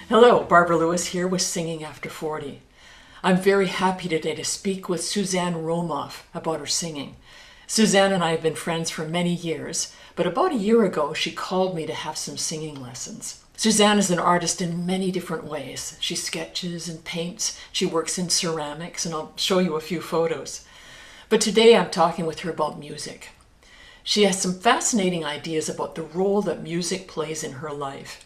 Hello, Barbara Lewis here with Singing After 40. I'm very happy today to speak with Susanne Romoff about her singing. Susanne and I have been friends for many years, but about a year ago she called me to have some singing lessons. Susanne is an artist in many different ways. She sketches and paints, she works in ceramics, and I'll show you a few photos. But today I'm talking with her about music. She has some fascinating ideas about the role that music plays in her life.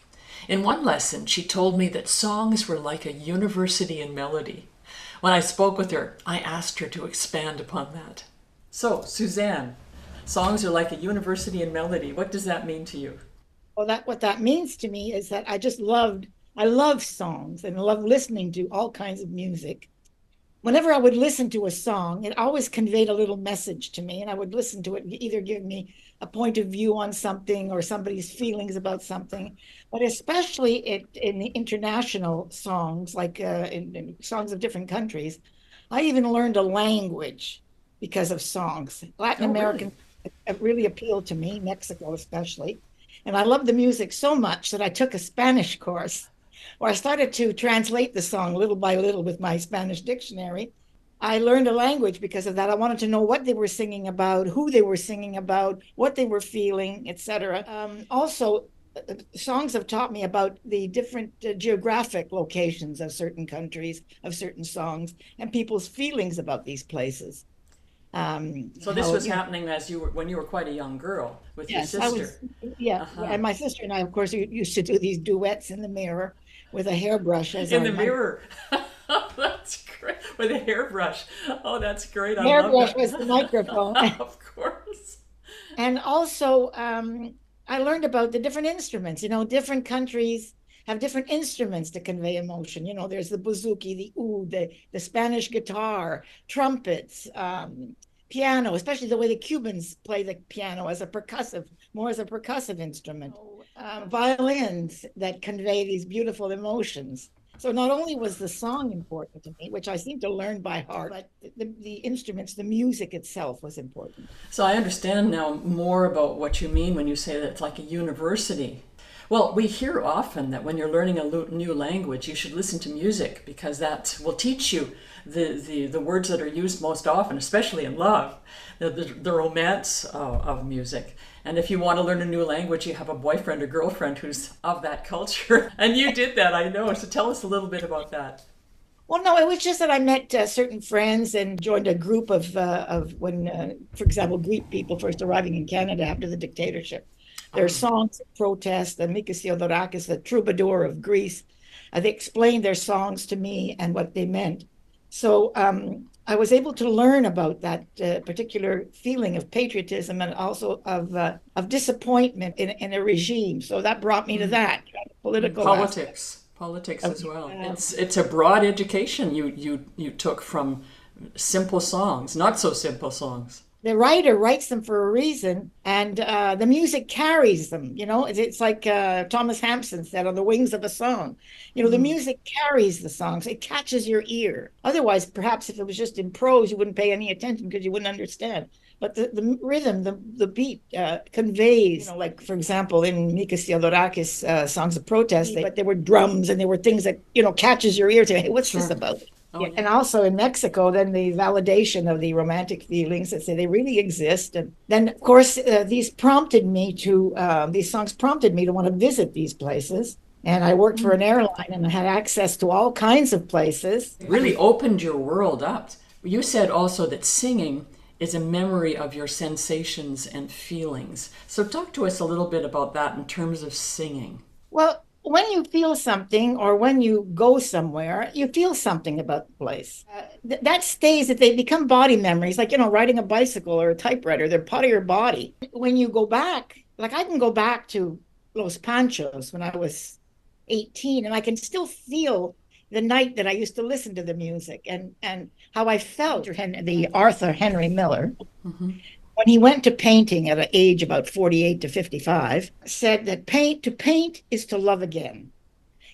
In one lesson, she told me that songs were like a university in melody. When I spoke with her, I asked her to expand upon that. So, Susanne, songs are like a university in melody. What does that mean to you? Well, what that means to me is that I love songs and love listening to all kinds of music. Whenever I would listen to a song, it always conveyed a little message to me, and I would listen to it, either give me a point of view on something or somebody's feelings about something. But especially in the international songs, like in songs of different countries, I even learned a language because of songs. Latin Oh, really? American really appealed to me, Mexico especially. And I loved the music so much that I took a Spanish course where I started to translate the song little by little with my Spanish dictionary. I learned a language because of that. I wanted to know what they were singing about, who they were singing about, what they were feeling, etc. Also, songs have taught me about the different geographic locations of certain countries, of certain songs, and people's feelings about these places. So this How, was happening as you were when you were quite a young girl with your yes, I sister. was, yeah. Uh-huh. And my sister and I, of course, used to do these duets in the mirror with a hairbrush as In our the my mirror. That's great. With a hairbrush. Oh, that's great. I love hairbrush that. was the microphone. Of course. And also, I learned about the different instruments. Different countries have different instruments to convey emotion. There's the bouzouki, the oud, the Spanish guitar, trumpets, piano, especially the way the Cubans play the piano as a percussive, more as a percussive instrument. Violins that convey these beautiful emotions. So not only was the song important to me, which I seem to learn by heart, but the instruments, the music itself was important. So I understand now more about what you mean when you say that it's like a university. Well, we hear often that when you're learning a new language, you should listen to music because that will teach you the words that are used most often, especially in love, the romance of music. And if you want to learn a new language, you have a boyfriend or girlfriend who's of that culture. And you did that, I know. So tell us a little bit about that. Well, no, it was just that I met certain friends and joined a group of when, for example, Greek people first arriving in Canada after the dictatorship. Their songs of protest, the Mikis Theodorakis, the troubadour of Greece, they explained their songs to me and what they meant. So I was able to learn about that particular feeling of patriotism and also of disappointment in a regime. So that brought me to that political aspect. Politics Of, as well. uh, It's a broad education you took from simple songs, not so simple songs. the writer writes them for a reason, and the music carries them. It's like Thomas Hampson said on the wings of a song. The music carries the songs. It catches your ear. Otherwise, perhaps if it was just in prose, you wouldn't pay any attention because you wouldn't understand. But the rhythm, the beat conveys, like, for example, in Mikis Theodorakis' songs of protest, but there were drums and there were things that, catches your ear to, hey, what's this Sure. about? Oh Yeah, yeah. and also in Mexico, then the validation of the romantic feelings that say they really exist, and then of course these songs prompted me to want to visit these places. And I worked for an airline and I had access to all kinds of places. It really opened your world up. You said also that singing is a memory of your sensations and feelings. So talk to us a little bit about that in terms of singing. Well, when you feel something or when you go somewhere, you feel something about the place. That stays, that they become body memories, like, riding a bicycle or a typewriter, they're part of your body. When you go back, like I can go back to Los Panchos when I was 18, and I can still feel the night that I used to listen to the music and how I felt. The Arthur Henry Miller, when he went to painting at an age about 48 to 55, said that to paint is to love again.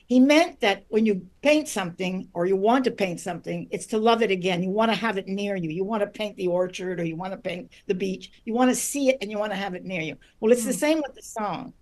He meant that when you paint something or you want to paint something, it's to love it again. You want to have it near you. You want to paint the orchard or you want to paint the beach. You want to see it and you want to have it near you. Well, it's the same with the song.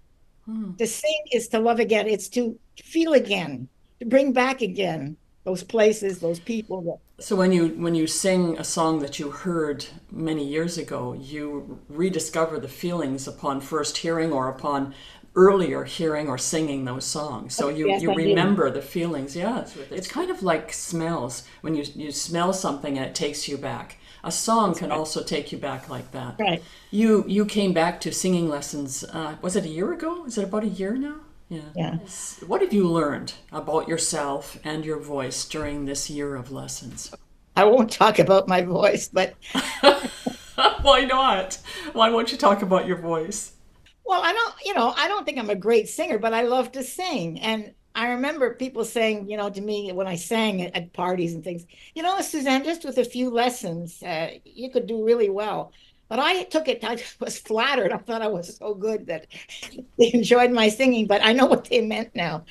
To sing is to love again. It's to feel again. to bring back again those places, those people that. So when you sing a song that you heard many years ago, you rediscover the feelings upon first hearing or upon earlier hearing or singing those songs. So Yes, you I do. remember the feelings. Yeah, it's kind of like smells. When you smell something and it takes you back. A song That's can right. also take you back like that. Right. You came back to singing lessons. Was it a year ago? Is it about a year now? Yeah. Yeah. What have you learned about yourself and your voice during this year of lessons? I won't talk about my voice, but Why not? Why won't you talk about your voice? well, I don't think I'm a great singer, but I love to sing. And I remember people saying, to me when I sang at parties and things, Suzanne, just with a few lessons, you could do really well. But I took it, I was flattered. I thought I was so good that they enjoyed my singing, but I know what they meant now,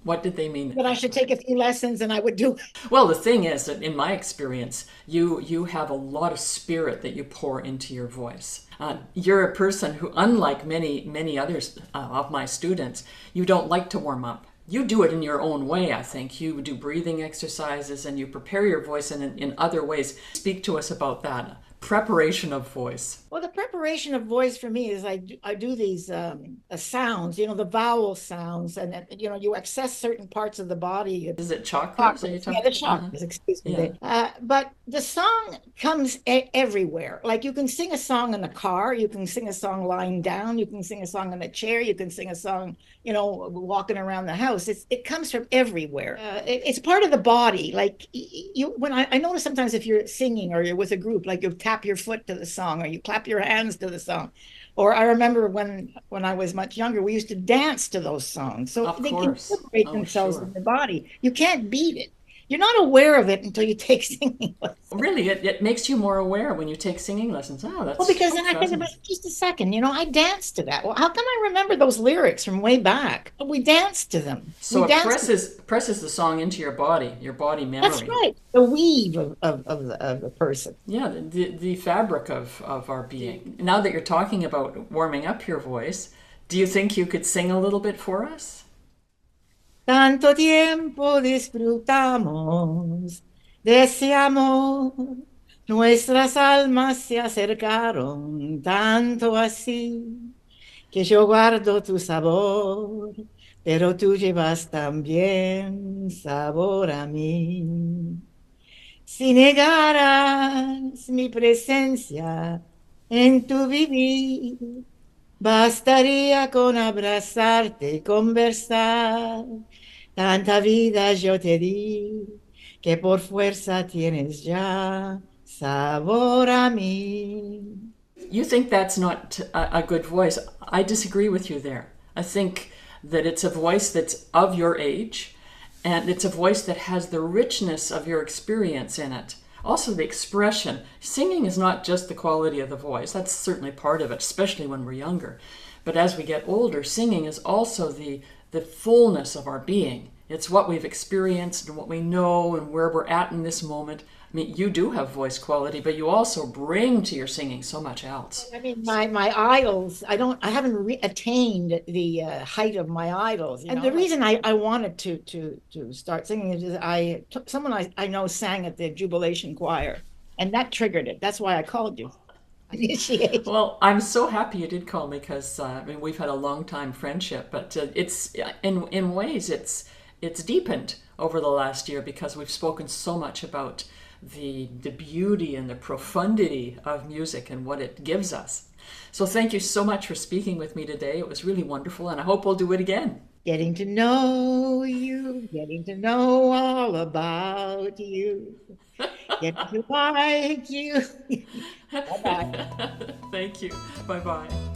What did they mean that I should exactly? take a few lessons and I would do. Well, the thing is that in my experience, you have a lot of spirit that you pour into your voice. You're a person who, unlike many others of my students, you don't like to warm up. You do it in your own way, I think. You do breathing exercises and you prepare your voice in other ways. Speak to us about that preparation of voice. Well, the preparation of voice for me is I do these sounds, the vowel sounds, and you access certain parts of the body. Is it chakras that you Chakras, yeah, talk? the Uh-huh. chakras, excuse me. Yeah. But the song comes everywhere. Like you can sing a song in the car, you can sing a song lying down, you can sing a song in a chair, you can sing a song, walking around the house. It comes from everywhere. It's part of the body. Like when I notice sometimes if you're singing or you're with a group, like you tap your foot to the song or you clap your hands to the song. Or I remember when I was much younger, we used to dance to those songs. So Of they course. incorporate Oh, themselves in sure. the body. You can't beat it. You're not aware of it until you take singing lessons. Really, it makes you more aware when you take singing lessons. Oh, Well, that's because so then I think about fascinating. just a second, I danced to that. Well, how come I remember those lyrics from way back? We danced to them. We So it danced. presses the song into your body That's memory. right. The weave of the person. Yeah, the fabric of our being. Now that you're talking about warming up your voice, do you think you could sing a little bit for us? Tanto tiempo disfrutamos de ese amor, nuestras almas se acercaron tanto así que yo guardo tu sabor, pero tú llevas también sabor a mí. Si negaras mi presencia en tu vivir, bastaría con abrazarte y conversar. Tanta vida yo te di que por fuerza tienes ya sabor a mí. You think that's not a good voice. I disagree with you there. I think that it's a voice that's of your age and it's a voice that has the richness of your experience in it. Also, the expression. Singing is not just the quality of the voice, that's certainly part of it, especially when we're younger. But as we get older, singing is also the fullness of our being. It's what we've experienced and what we know and where we're at in this moment. I mean, you do have voice quality, but you also bring to your singing so much else. I mean, my idols, I haven't attained the height of my idols. And the reason I wanted to start singing is I took someone I know sang at the Jubilation Choir, and that triggered it. That's why I called you. Initiate. Well, I'm so happy you did call me because I mean we've had a long time friendship, but it's in ways it's deepened over the last year because we've spoken so much about the beauty and the profundity of music and what it gives us. So thank you so much for speaking with me today. It was really wonderful, and I hope we'll do it again. Getting to know you, getting to know all about you, getting to like you. Bye bye. Thank you. Bye bye.